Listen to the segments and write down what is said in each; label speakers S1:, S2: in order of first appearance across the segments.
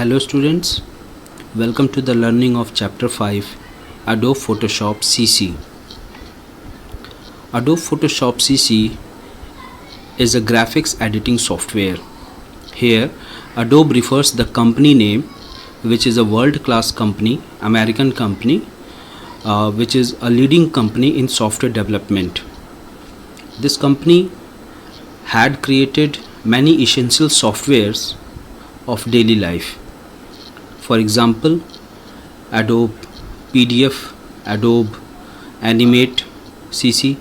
S1: Hello students, welcome to the learning of chapter 5 Adobe Photoshop CC. Adobe Photoshop CC is a graphics editing software. Here Adobe refers the company name, which is a world-class company, American company, which is a leading company in software development. This company had created many essential softwares of daily life. For example, Adobe PDF, Adobe Animate CC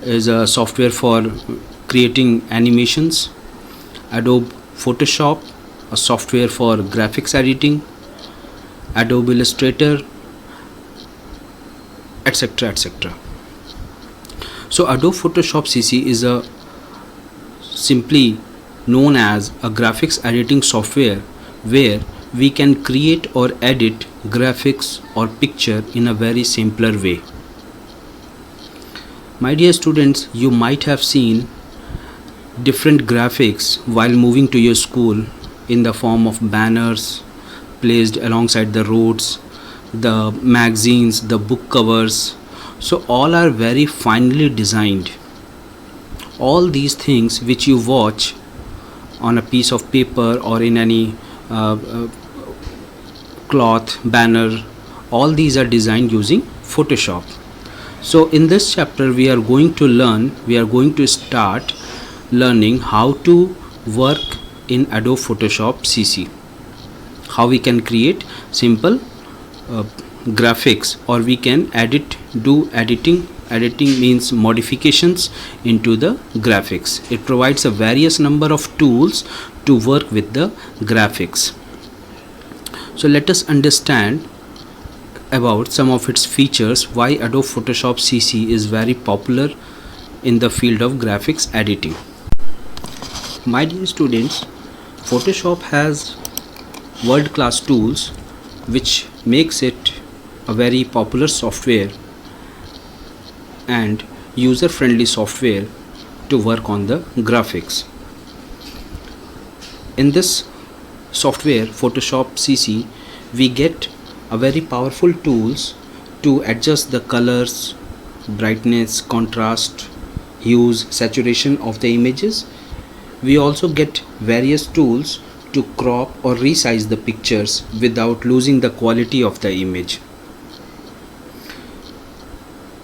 S1: is a software for creating animations, Adobe Photoshop, a software for graphics editing, Adobe Illustrator, etc. etc. So Adobe Photoshop CC is a simply known as a graphics editing software where we can create or edit graphics or picture in a very simpler way. My dear students, you might have seen different graphics while moving to your school in the form of banners placed alongside the roads, the magazines, the book covers. So all are very finely designed. All these things which you watch on a piece of paper or in any cloth, banner, all these are designed using Photoshop. So in this chapter we are going to start learning how to work in Adobe Photoshop CC, how we can create simple graphics, or we can do editing means modifications into the graphics. It provides a various number of tools to work with the graphics. So let us understand about some of its features, why Adobe Photoshop CC is very popular in the field of graphics editing. My dear students, Photoshop has world-class tools which makes it a very popular software and user-friendly software to work on the graphics. In this software Photoshop CC, we get a very powerful tools to adjust the colors, brightness, contrast, hues, saturation of the images. We also get various tools to crop or resize the pictures without losing the quality of the image.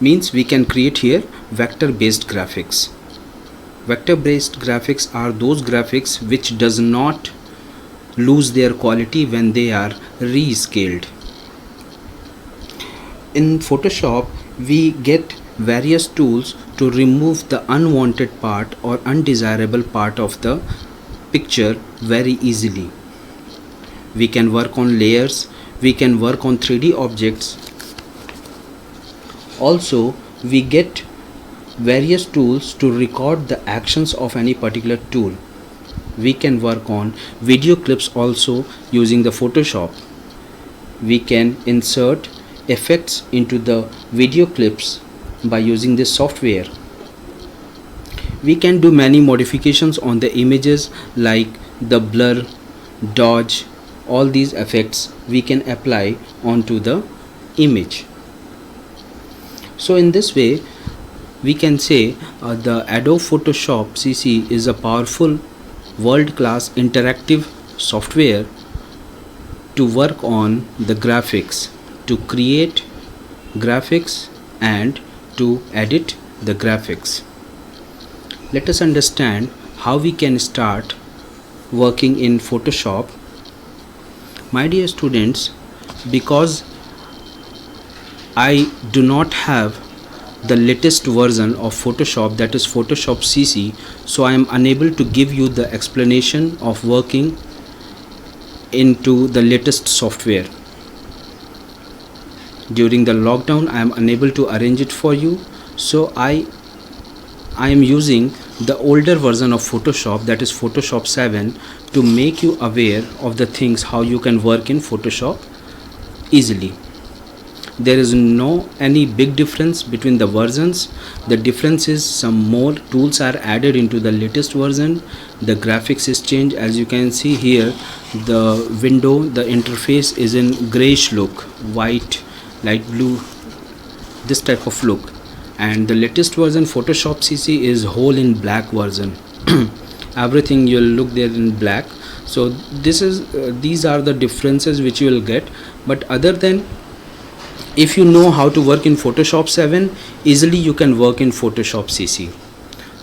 S1: Means we can create here vector-based graphics. Vector-based graphics are those graphics which does not lose their quality when they are rescaled. In Photoshop we get various tools to remove the unwanted part or undesirable part of the picture very easily. We can work on layers, we can work on 3D objects. Also we get various tools to record the actions of any particular tool. We can work on video clips also using the Photoshop. We can insert effects into the video clips by using this software. We can do many modifications on the images like the blur, dodge, all these effects we can apply onto the image. So in this way we can say the Adobe Photoshop CC is a powerful world-class interactive software to work on the graphics, to create graphics and to edit the graphics. Let us understand how we can start working in Photoshop. My dear students, because I do not have the latest version of Photoshop, that is Photoshop CC, so I am unable to give you the explanation of working into the latest software. During the lockdown I am unable to arrange it for you, so I am using the older version of Photoshop, that is Photoshop 7, to make you aware of the things how you can work in Photoshop easily. There is no any big difference between the versions. The difference is some more tools are added into the latest version. The graphics is changed. As you can see here, the window, the interface is in grayish look, white, light blue, this type of look. And the latest version Photoshop CC is whole in black version. Everything you'll look there in black. So these are the differences which you will get. But other than, if you know how to work in Photoshop 7, easily you can work in Photoshop CC.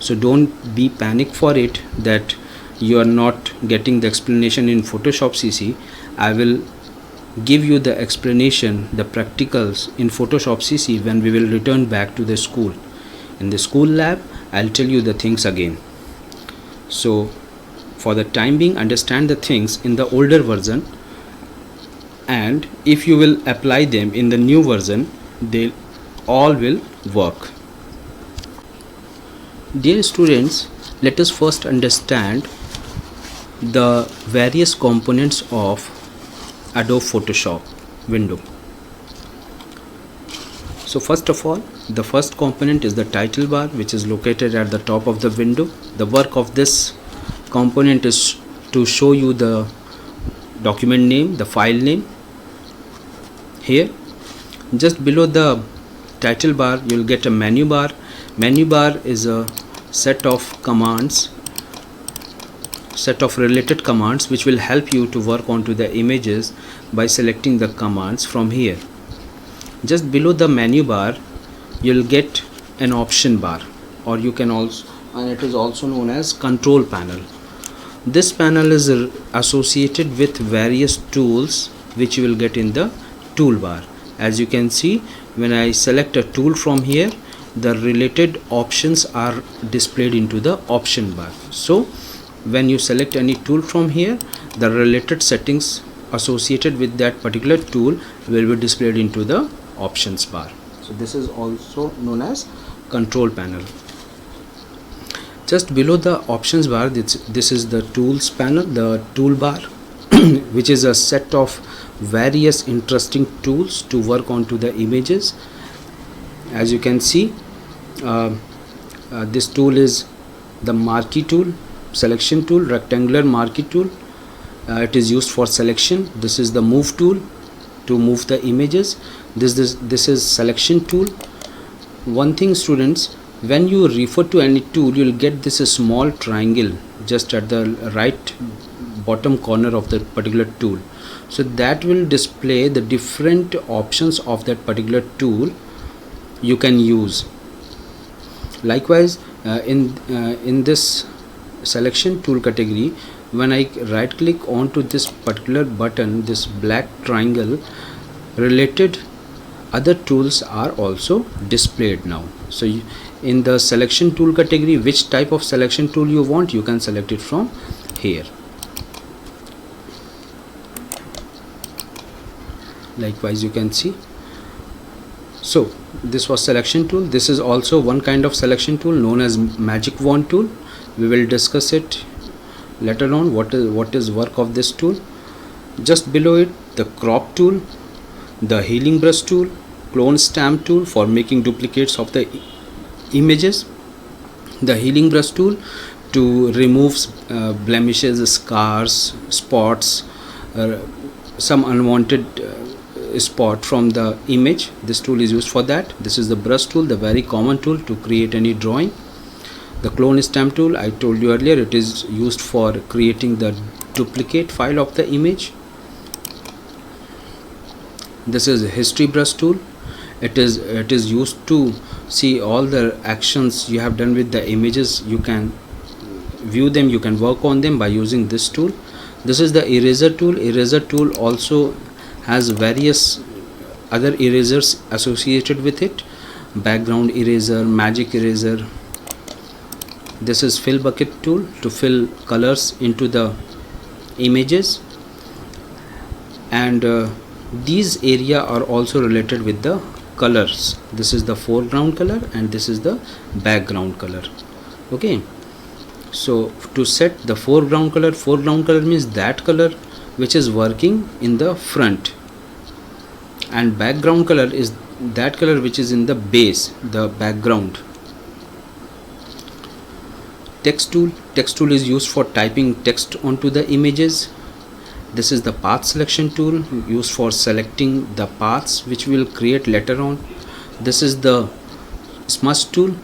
S1: So don't be panic for it that you are not getting the explanation in Photoshop CC. I will give you the explanation, the practicals in Photoshop CC when we will return back to the school. In the school lab, I'll tell you the things again. So for the time being, understand the things in the older version, and if you will apply them in the new version, they all will work. Dear students, let us first understand the various components of Adobe Photoshop window. So first of all, the first component is the title bar, which is located at the top of the window. The work of this component is to show you the document name, the file name. Here, just below the title bar, you will get a menu bar. Menu bar is a set of commands, set of related commands which will help you to work onto the images by selecting the commands from here. Just below the menu bar, you'll get an option bar, or you can also, and it is also known as control panel. This panel is associated with various tools which you will get in the toolbar. As you can see, when I select a tool from here, the related options are displayed into the option bar. So when you select any tool from here, the related settings associated with that particular tool will be displayed into the options bar. So this is also known as control panel. Just below the options bar, this is the tools panel, the toolbar, which is a set of various interesting tools to work onto the images. As you can see, this tool is the marquee tool, selection tool, rectangular marquee tool. It is used for selection. This is the move tool to move the images. This is selection tool. One thing, students, when you refer to any tool, you will get this small triangle just at the right bottom corner of the particular tool. So that will display the different options of that particular tool you can use. Likewise, in this selection tool category, when I right click onto this particular button, this black triangle, related other tools are also displayed now. So in the selection tool category, which type of selection tool you want, you can select it from here. Likewise, you can see. So this was selection tool. This is also one kind of selection tool known as magic wand tool. We will discuss it later on, what is work of this tool. Just below it, the crop tool, the healing brush tool, clone stamp tool for making duplicates of the images, the healing brush tool to remove blemishes, scars, spots, some unwanted spot from the image. This tool is used for that. This is the brush tool, the very common tool to create any drawing. The clone stamp tool, I told you earlier, it is used for creating the duplicate file of the image. This is a history brush tool. It is used to see all the actions you have done with the images. You can view them, you can work on them by using this tool. This is the eraser tool. Eraser tool also has various other erasers associated with it. Background eraser, magic eraser. This is fill bucket tool to fill colors into the images, and these area are also related with the colors. This is the foreground color and this is the background color. Okay, so to set the foreground color means that color which is working in the front, and background color is that color which is in the base, the background. Text tool is used for typing text onto the images, This is the path selection tool used for selecting the paths which we will create later on. This is the smudge tool,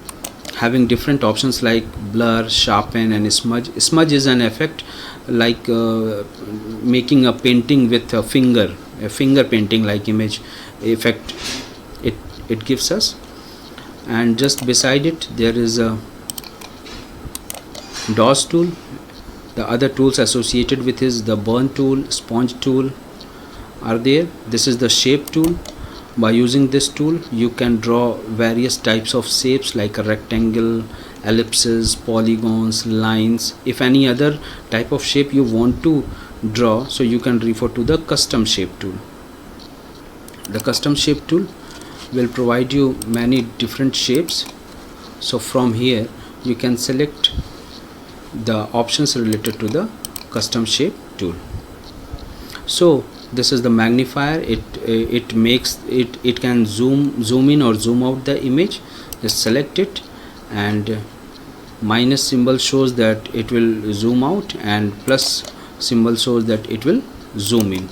S1: having different options like blur, sharpen and smudge. Smudge is an effect like making a painting with a finger painting like image effect it gives us. And just beside it there is a DOS tool. The other tools associated with is the burn tool, sponge tool are there. This is the shape tool. By using this tool you can draw various types of shapes like a rectangle, ellipses, polygons, lines. If any other type of shape you want to draw, so you can refer to the custom shape tool. The custom shape tool will provide you many different shapes. So from here you can select the options related to the custom shape tool. So this is the magnifier. It makes it can zoom in or zoom out the image. Just select it, and minus symbol shows that it will zoom out and plus symbol shows that it will zoom in.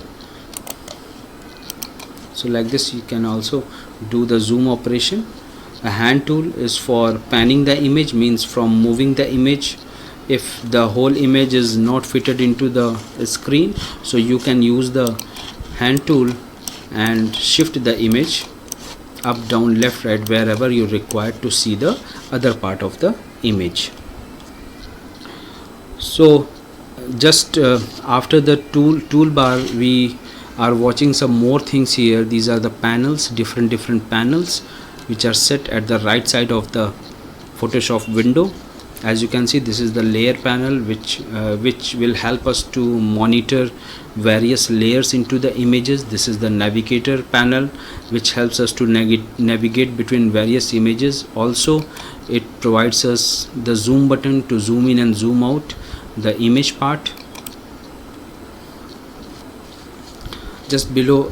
S1: So like this you can also do the zoom operation. A hand tool is for panning the image, means from moving the image if the whole image is not fitted into the screen, so you can use the hand tool and shift the image up, down, left, right, wherever you require to see the other part of the image. So just after the toolbar we are watching some more things here. These are the panels, different panels which are set at the right side of the Photoshop window. As you can see, this is the layer panel which will help us to monitor various layers into the images. This is the navigator panel which helps us to navigate between various images. Also it provides us the zoom button to zoom in and zoom out the image part. Just below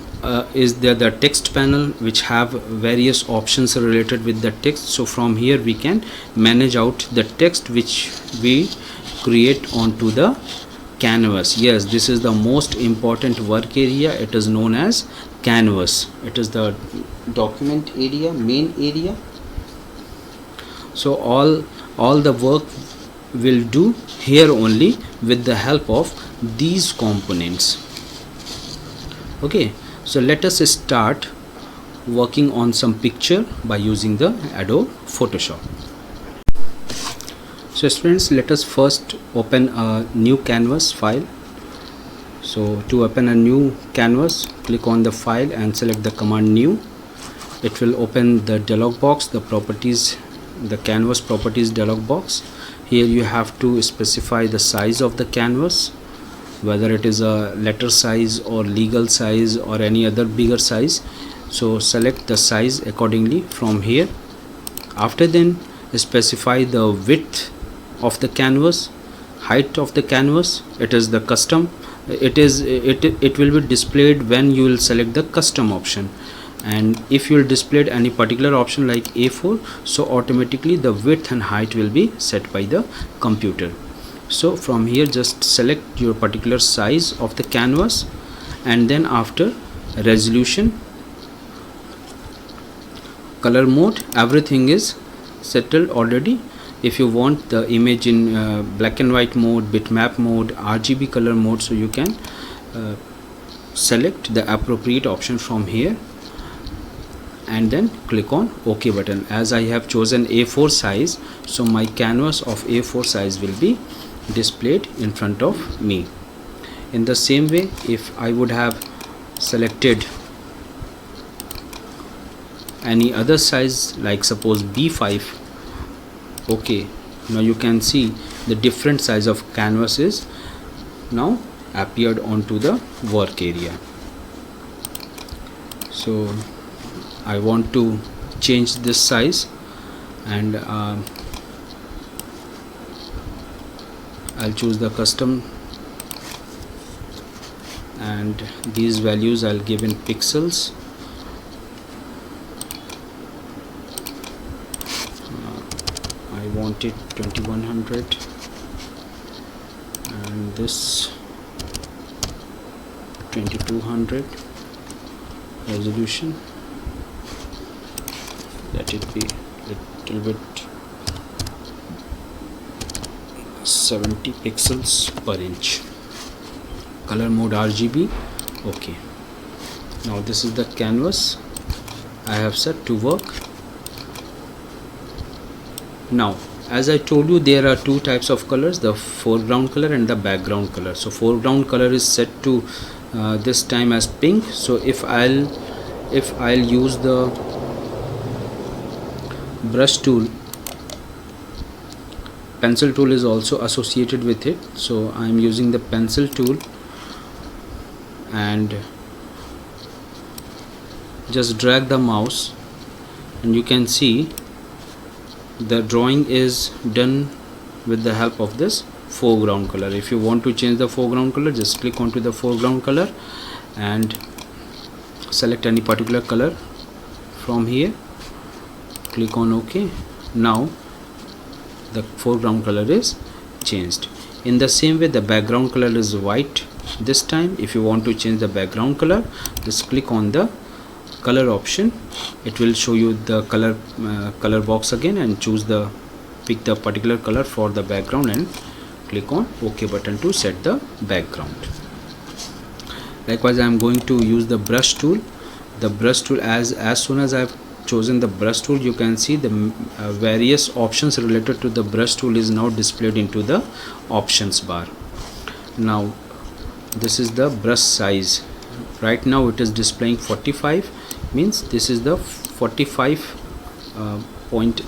S1: is there the text panel which have various options related with the text. So from here we can manage out the text which we create onto the canvas. Yes, this is the most important work area. It is known as canvas. It is the document area, main area. So all the work will do here only with the help of these components. Okay, so let us start working on some picture by using the Adobe Photoshop. So students, let us first open a new canvas file. So to open a new canvas, click on the file and select the command new. It will open the dialog box, the properties, the canvas properties dialog box. Here you have to specify the size of the canvas, whether it is a letter size or legal size or any other bigger size. So select the size accordingly from here. After then specify the width of the canvas, height of the canvas. It is the custom. It will be displayed when you will select the custom option, and if you will display any particular option like A4, so automatically the width and height will be set by the computer. So from here just select your particular size of the canvas, and then after resolution, color mode, everything is settled already. If you want the image in black and white mode, bitmap mode, RGB color mode, so you can select the appropriate option from here and then click on OK button. As I have chosen A4 size, so my canvas of A4 size will be displayed in front of me. In the same way, if I would have selected any other size, like suppose B5, okay, now you can see the different size of canvas is now appeared onto the work area. So I want to change this size, and I'll choose the custom, and these values I'll give in pixels. I want it 2100, and this 2200 resolution. Let it be little bit 70 pixels per inch. Color mode RGB. Okay, now this is the canvas I have set to work. Now, as I told you, there are two types of colors, the foreground color and the background color. So foreground color is set to this time as pink. So if I'll use the brush tool, pencil tool is also associated with it, so I am using the pencil tool and just drag the mouse, and you can see the drawing is done with the help of this foreground color. If you want to change the foreground color, just click onto the foreground color and select any particular color from here, click on OK. Now the foreground color is changed. In the same way, the background color is white this time. If you want to change the background color, just click on the color option. It will show you the color box again, and pick the particular color for the background and click on OK button to set the background. Likewise, I am going to use the brush tool. The brush tool, as soon as I have chosen the brush tool, you can see the various options related to the brush tool is now displayed into the options bar. Now this is the brush size. Right now it is displaying 45, means this is the 45 point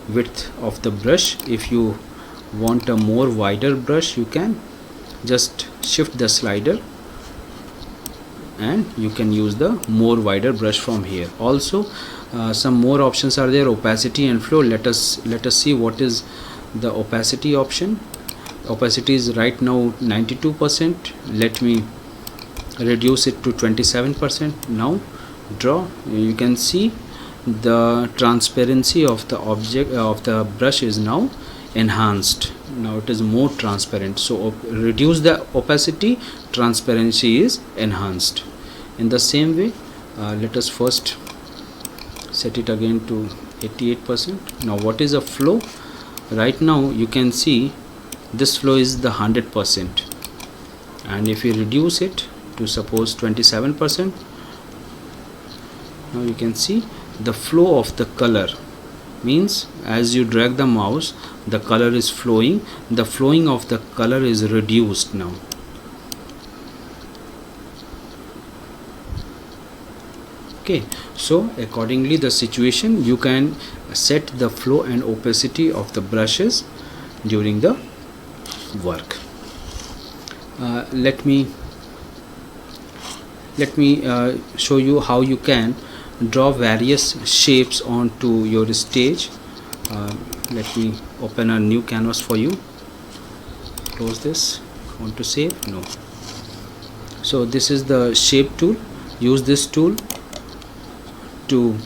S1: width of the brush. If you want a more wider brush, you can just shift the slider and you can use the more wider brush from here. Also some more options are there, opacity and flow. Let us see what is the opacity option. Opacity is right now 92%. Let me reduce it to 27%. Now draw. You can see the transparency of the object of the brush is now enhanced. Now it is more transparent. So reduce the opacity, transparency is enhanced. In the same way, let us first set it again to 88%. Now what is a flow? Right now you can see this flow is the 100%, and if you reduce it to suppose 27%, now you can see the flow of the color, means as you drag the mouse, the color is flowing. The flowing of the color is reduced now. Okay, so accordingly the situation, you can set the flow and opacity of the brushes during the work. Let me show you how you can draw various shapes onto your stage. Let me open a new canvas for you. Close this. Want to save? No. So this is the shape tool. Use this tool to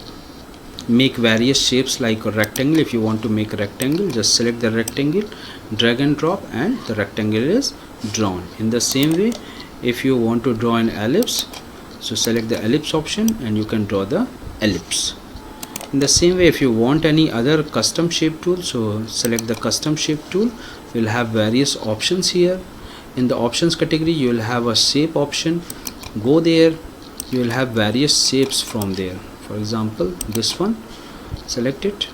S1: make various shapes like a rectangle. If you want to make a rectangle, just select the rectangle, drag and drop, and the rectangle is drawn. In the same way, if you want to draw an ellipse, so select the ellipse option and you can draw the ellipse. In the same way, if you want any other custom shape tool, so select the custom shape tool. You will have various options here. In the options category, you will have a shape option. Go there, you will have various shapes from there. For example, this one, select it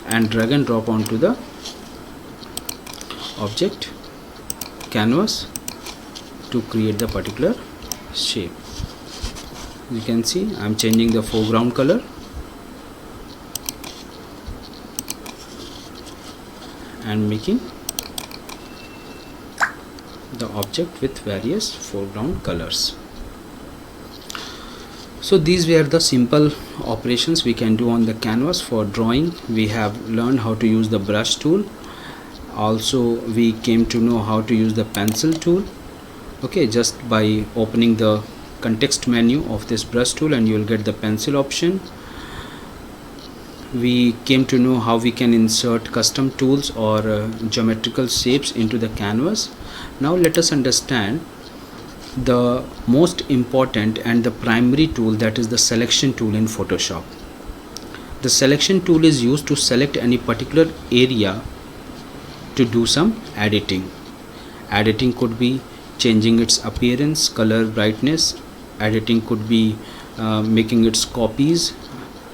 S1: and drag and drop onto the object canvas to create the particular shape. You can see I am changing the foreground color and making the object with various foreground colors. So these were the simple operations we can do on the canvas. For drawing, we have learned how to use the brush tool. Also we came to know how to use the pencil tool. Okay, just by opening the context menu of this brush tool and you will get the pencil option. We came to know how we can insert custom tools or geometrical shapes into the canvas. Now let us understand the most important and the primary tool, that is the selection tool in Photoshop. The selection tool is used to select any particular area to do some editing. Editing could be changing its appearance, color, brightness. Editing could be making its copies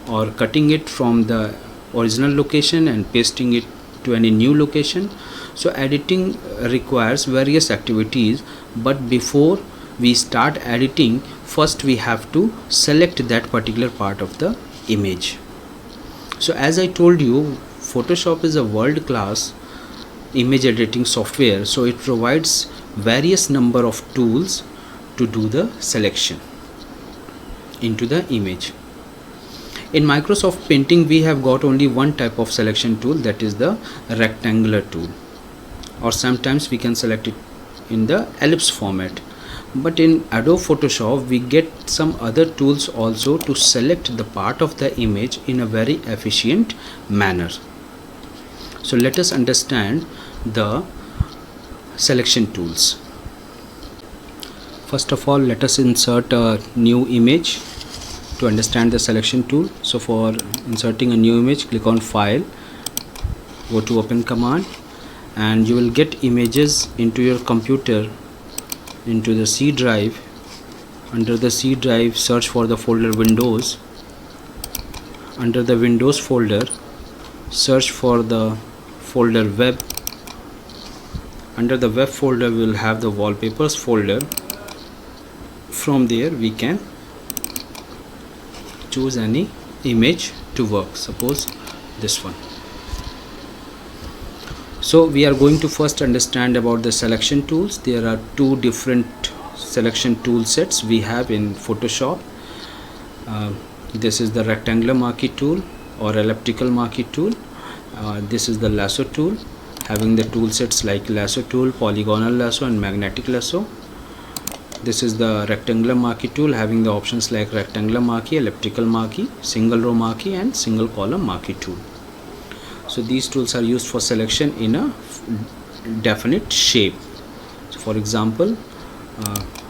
S1: or cutting it from the original location and pasting it to any new location. So editing requires various activities, but before we start editing, first we have to select that particular part of the image. So as I told you, Photoshop is a world-class image editing software, so it provides various number of tools to do the selection into the image. In Microsoft Painting we have got only one type of selection tool, that is the rectangular tool, or sometimes we can select it in the ellipse format. But in Adobe Photoshop we get some other tools also to select the part of the image in a very efficient manner. So let us understand the selection tools. First of all, let us insert a new image to understand the selection tool. So for inserting a new image, click on File, go to Open Command, and you will get images into your computer into the C drive. Under the C drive, search for the folder Windows. Under the Windows folder, search for the folder Web. Under the Web folder we will have the Wallpapers folder. From there we can choose any image to work, suppose this one. So we are going to first understand about the selection tools. There are two different selection tool sets we have in Photoshop. This is the rectangular marquee tool or elliptical marquee tool. This is the lasso tool, having the tool sets like lasso tool, polygonal lasso and magnetic lasso. This is the rectangular marquee tool, having the options like rectangular marquee, elliptical marquee, single row marquee and single column marquee tool. So these tools are used for selection in a definite shape. So for example,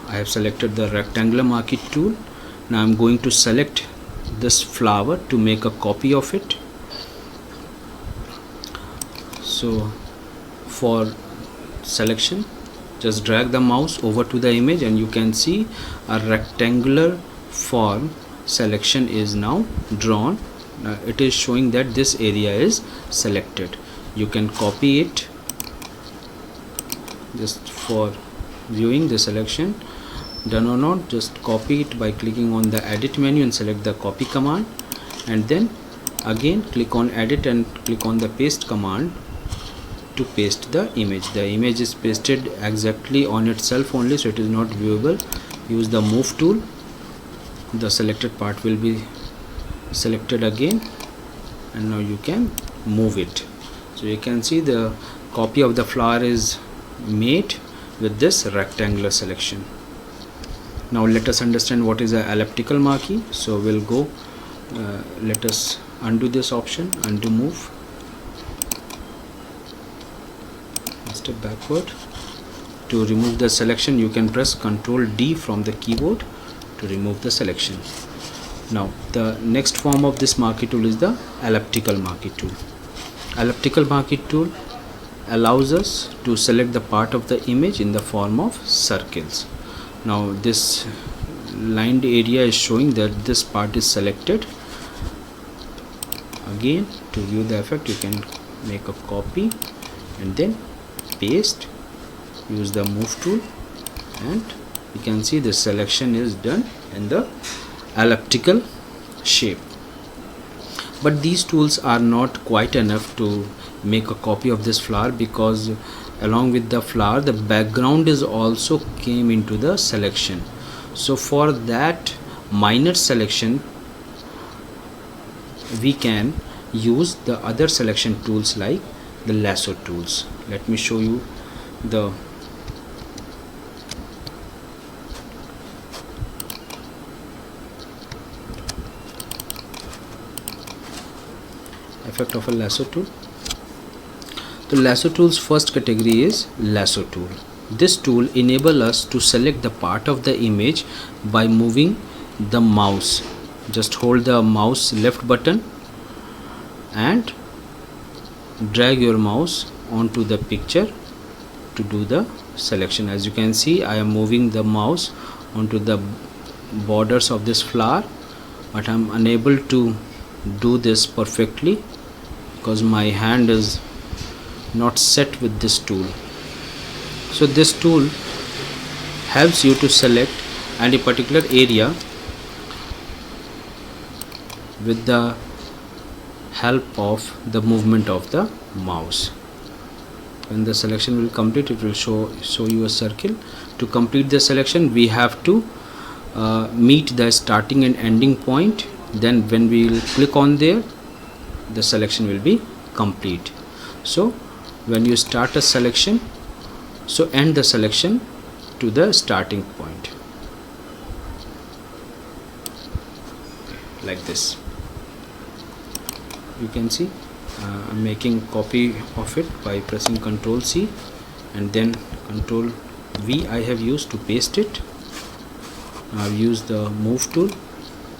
S1: I have selected the rectangular marquee tool. Now I am going to select this flower to make a copy of it. So for selection, just drag the mouse over to the image and you can see a rectangular form selection is now drawn. It is showing that this area is selected. You can copy it just for viewing the selection done or not. Just copy it by clicking on the edit menu and select the copy command, and then again click on edit and click on the paste command to paste the image. The image is pasted exactly on itself only, so it is not viewable. Use the move tool. The selected part will be selected again, and now you can move it. So you can see the copy of the flower is made with this rectangular selection. Now let us understand what is a elliptical marquee. So we'll go, let us undo this option, undo move, step backward. To remove the selection you can press Ctrl D from the keyboard to remove the selection. Now the next form of this marquee tool is the elliptical marquee tool. Elliptical marquee tool allows us to select the part of the image in the form of circles. Now this lined area is showing that this part is selected. Again, to view the effect you can make a copy and then paste. Use the move tool and you can see the selection is done in the elliptical shape. But these tools are not quite enough to make a copy of this flower, because along with the flower the background is also came into the selection. So for that minor selection we can use the other selection tools like the lasso tools. Let me show you the effect of a lasso tool. The lasso tools first category is lasso tool. This tool enables us to select the part of the image by moving the mouse. Just hold the mouse left button and drag your mouse onto the picture to do the selection. As you can see, I am moving the mouse onto the borders of this flower, but I am unable to do this perfectly because my hand is not set with this tool. So this tool helps you to select any particular area with the help of the movement of the mouse. When the selection will complete, it will show you a circle. To complete the selection, we have to meet the starting and ending point. Then when we will click on there, the selection will be complete. So when you start a selection, so end the selection to the starting point, like this. You can see I'm making copy of it by pressing Ctrl C and then Ctrl V I have used to paste it. I've used the move tool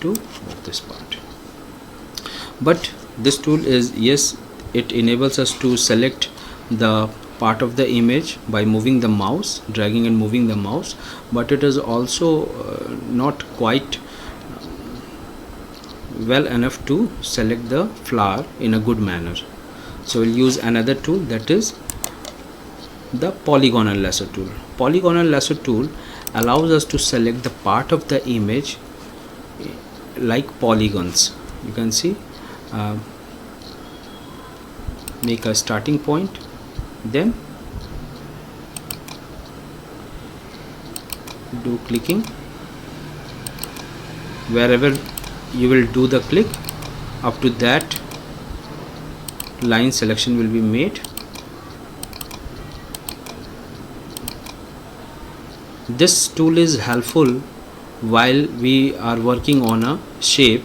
S1: to move this part. But this tool is, yes, it enables us to select the part of the image by moving the mouse, dragging and moving the mouse, but it is also not quite well enough to select the flower in a good manner. So we'll use another tool, that is the polygonal lasso tool. Polygonal lasso tool allows us to select the part of the image like polygons. You can see, make a starting point, then do clicking. Wherever you will do the click, up to that line selection will be made. This tool is helpful while we are working on a shape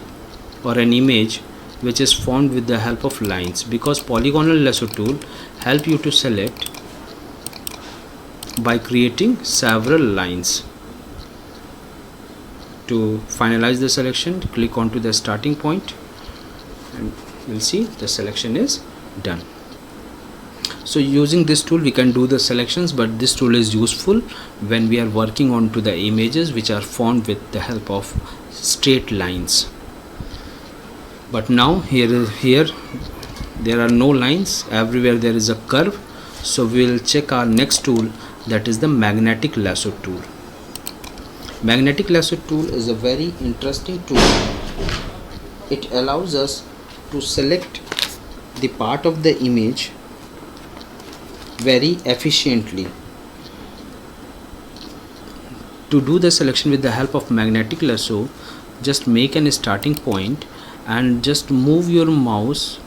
S1: or an image which is formed with the help of lines, because polygonal lasso tool help you to select by creating several lines. To finalize the selection, click onto the starting point and you'll see the selection is done. So using this tool we can do the selections, but this tool is useful when we are working onto the images which are formed with the help of straight lines. But now here there are no lines, everywhere there is a curve. So we will check our next tool, that is the magnetic lasso tool. Magnetic lasso tool is a very interesting tool. It allows us to select the part of the image very efficiently. To do the selection with the help of magnetic lasso, just make an starting point and just move your mouse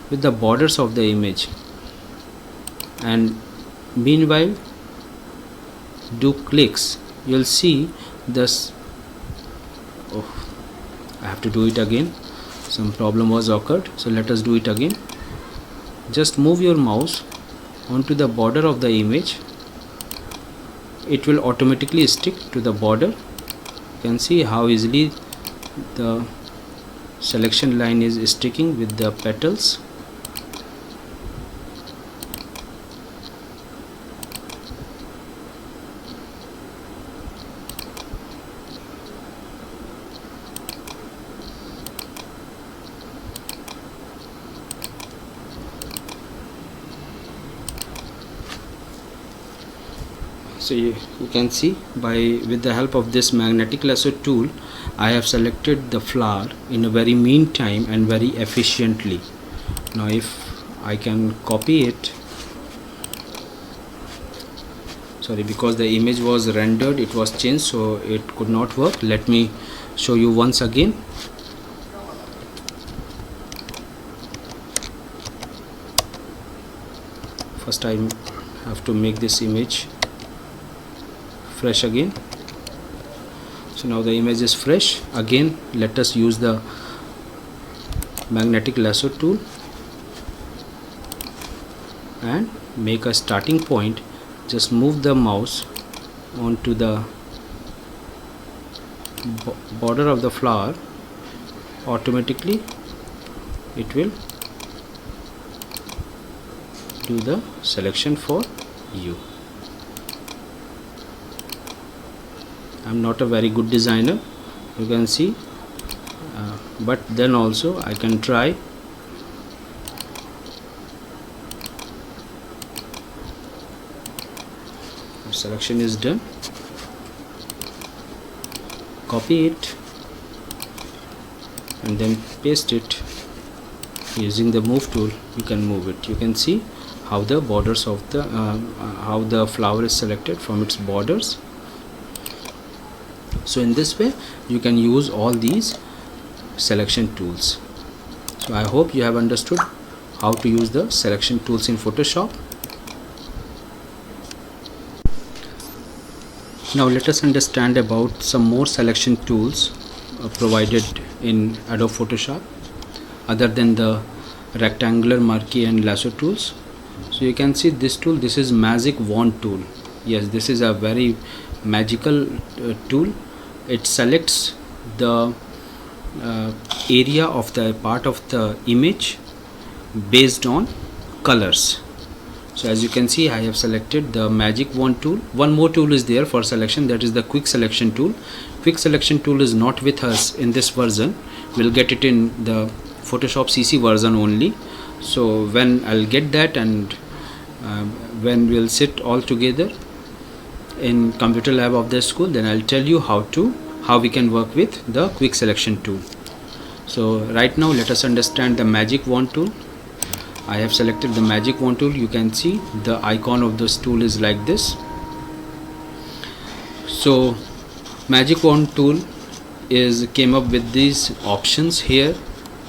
S1: with the borders of the image, and meanwhile do clicks. You'll see this. I have to do it again, some problem was occurred, so let us do it again. Just move your mouse onto the border of the image, it will automatically stick to the border. You can see how easily the selection line is sticking with the petals. So you can see, with the help of this magnetic lasso tool, I have selected the flower in a very mean time and very efficiently. Now if I can copy it, sorry, because the image was rendered, it was changed, so it could not work. Let me show you once again. First I have to make this image fresh again. So now the image is fresh. Again let us use the magnetic lasso tool and make a starting point, just move the mouse onto the border of the flower, automatically it will do the selection for you. I'm not a very good designer, you can see, but then also I can try. Selection is done. Copy it and then paste it. Using the move tool, you can move it. You can see how the borders of the how the flower is selected from its borders. So in this way you can use all these selection tools. So I hope you have understood how to use the selection tools in Photoshop. Now let us understand about some more selection tools provided in Adobe Photoshop other than the rectangular, marquee and lasso tools. So you can see this tool, this is magic wand tool. Yes, this is a very magical tool. It selects the area of the part of the image based on colors. So as you can see, I have selected the magic wand tool. One more tool is there for selection, that is the quick selection tool. Quick selection tool is not with us in this version. We'll get it in the Photoshop CC version only. So when I'll get that, and when we'll sit all together in computer lab of the school, then I'll tell you how we can work with the quick selection tool. So right now let us understand the magic wand tool. I have selected the magic wand tool. You can see the icon of this tool is like this. So magic wand tool came up with these options here,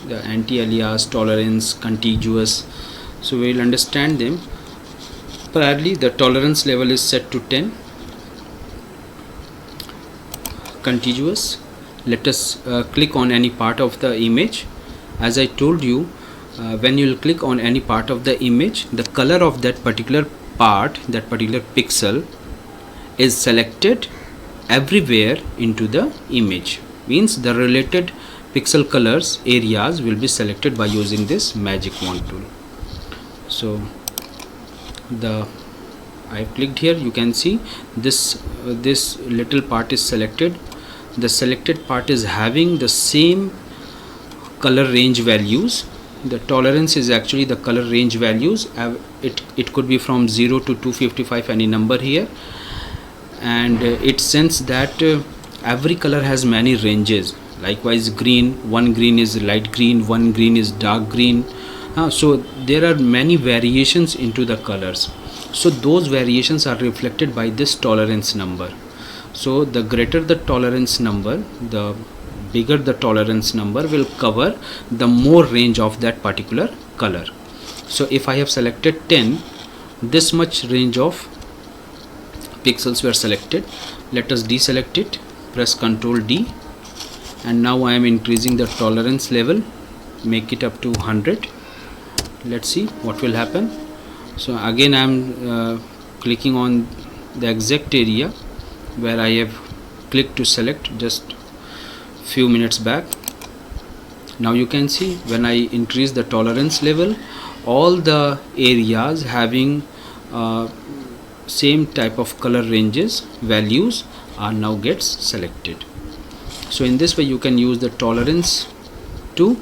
S1: the anti-alias, tolerance, contiguous. So we will understand them. Primarily the tolerance level is set to 10. Contiguous, let us click on any part of the image. As I told you, when you will click on any part of the image, the color of that particular part, that particular pixel is selected everywhere into the image. Means the related pixel colors areas will be selected by using this magic wand tool. So I have clicked here. You can see this little part is selected. The selected part is having the same color range values. The tolerance is actually the color range values. It could be from 0 to 255, any number here, and it sense that every color has many ranges. Likewise green, one green is light green, one green is dark green. So there are many variations into the colors. So those variations are reflected by this tolerance number. So the greater the tolerance number, the bigger the tolerance number will cover the more range of that particular color. So if I have selected 10, this much range of pixels were selected. Let us deselect it, press Ctrl D, and now I am increasing the tolerance level, make it up to 100. Let's see what will happen. So again I am clicking on the exact area where I have clicked to select just few minutes back. Now you can see when I increase the tolerance level, all the areas having same type of color ranges values are now gets selected. So in this way you can use the tolerance to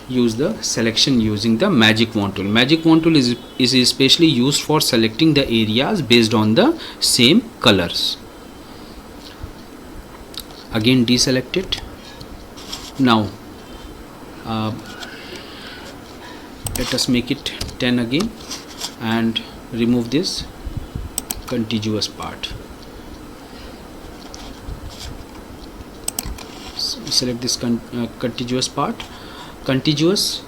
S1: use the selection using the magic wand tool. Magic wand tool is especially used for selecting the areas based on the same colors. Again deselect it. Now let us make it 10 again and remove this contiguous part. So select this contiguous part. Contiguous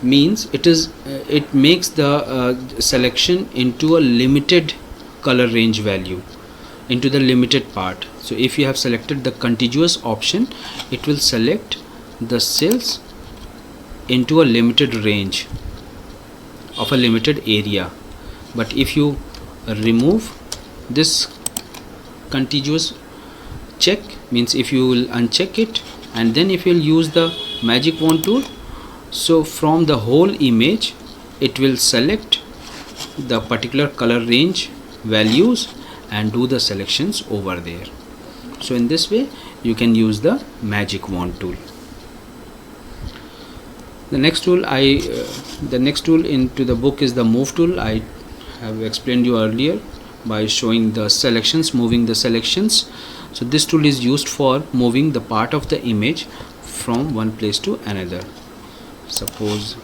S1: means it makes the selection into a limited color range value, into the limited part. So if you have selected the contiguous option, it will select the cells into a limited range. of a limited area. But if you remove this contiguous check, means if you will uncheck it and then if you will use the magic wand tool, so from the whole image it will select the particular color range values and do the selections over there. So in this way you can use the magic wand tool. The next tool into the book is the move tool. I have explained you earlier by showing the selections, moving the selections. So this tool is used for moving the part of the image from one place to another. Suppose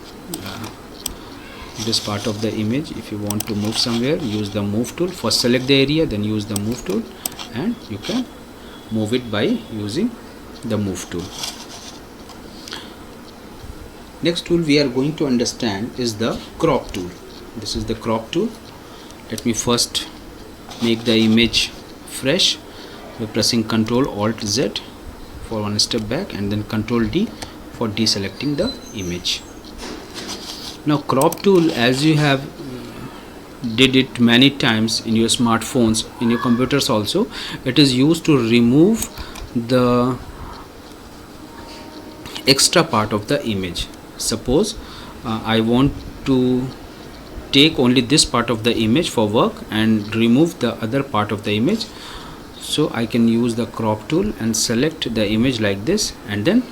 S1: this part of the image, if you want to move somewhere, use the move tool. First select the area, then use the move tool, and you can move it by using the move tool. Next tool we are going to understand is the crop tool. This is the crop tool. Let me first make the image fresh by pressing Ctrl Alt Z for one step back and then Ctrl D for deselecting the image. Now crop tool, as you have did it many times in your smartphones, in your computers also, it is used to remove the extra part of the image. Suppose I want to take only this part of the image for work and remove the other part of the image, so I can use the crop tool and select the image like this and then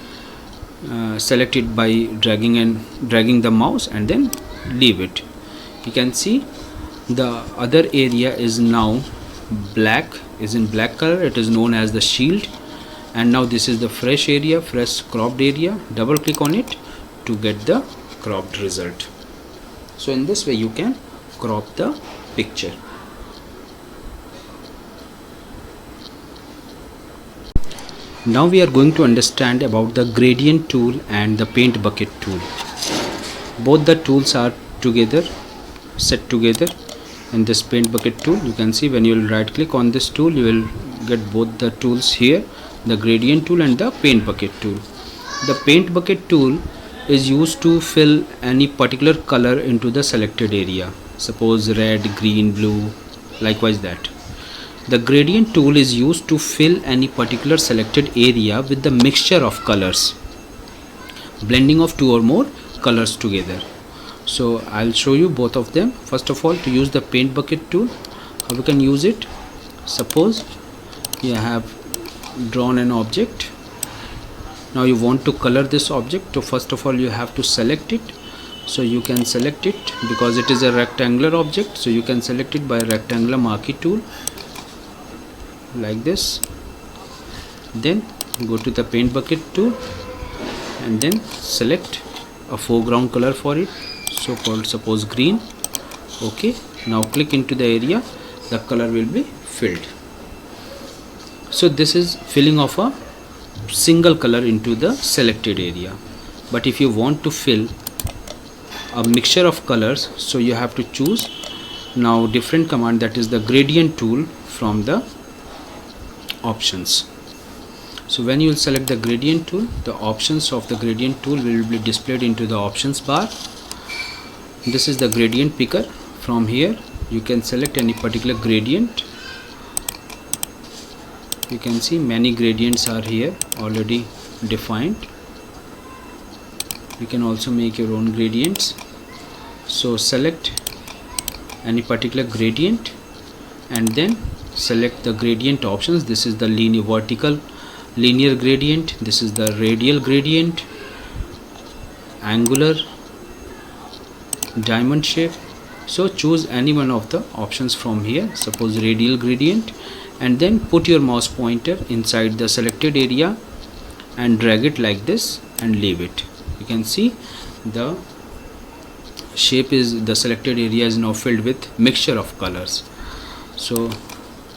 S1: select it by dragging the mouse and then leave it. You can see the other area is now black, is in black color. It is known as the shield, and now this is the fresh area, fresh cropped area. Double click on it to get the cropped result. So in this way you can crop the picture. Now we are going to understand about the gradient tool and the paint bucket tool. Both the tools are set together in this paint bucket tool. You can see when you will right click on this tool, you will get both the tools here, the gradient tool and the paint bucket tool. The paint bucket tool is used to fill any particular color into the selected area. Suppose red, green, blue, likewise that. The gradient tool is used to fill any particular selected area with the mixture of colors, blending of two or more colors together. So I'll show you both of them. First of all, to use the paint bucket tool, how we can use it. Suppose you have drawn an object. Now you want to color this object. So first of all you have to select it. So you can select it because it is a rectangular object. So you can select it by rectangular marquee tool like this. Then go to the paint bucket tool and then select a foreground color for it, so called suppose green. Okay, now click into the area, the color will be filled. So this is filling of a single color into the selected area. But if you want to fill a mixture of colors, so you have to choose now different command, that is the gradient tool from the options. So when you will select the gradient tool, the options of the gradient tool will be displayed into the options bar. This is the gradient picker. From here you can select any particular gradient. You can see many gradients are here already defined. You can also make your own gradients. So select any particular gradient and then select the gradient options. This is the linear gradient, this is the radial gradient, angular, diamond shape. So choose any one of the options from here, suppose radial gradient, and then put your mouse pointer inside the selected area and drag it like this and leave it. You can see the shape is, the selected area is now filled with mixture of colors. So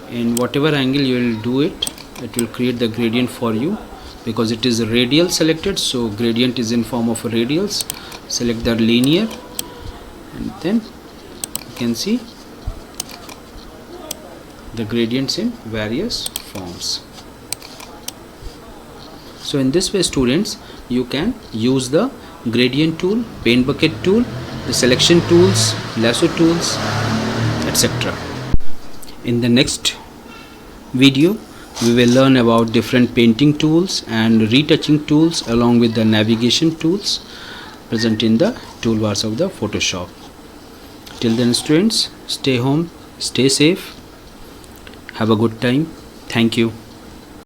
S1: in whatever angle you will do it, it will create the gradient for you because it is radial selected, so gradient is in form of radials. Select the linear and then you can see the gradients in various forms. So in this way students, you can use the gradient tool, paint bucket tool the selection tools, lasso tools, etc. In the next video, we will learn about different painting tools and retouching tools along with the navigation tools present in the toolbars of the Photoshop. Till then students, stay home, stay safe, have a good time. Thank you.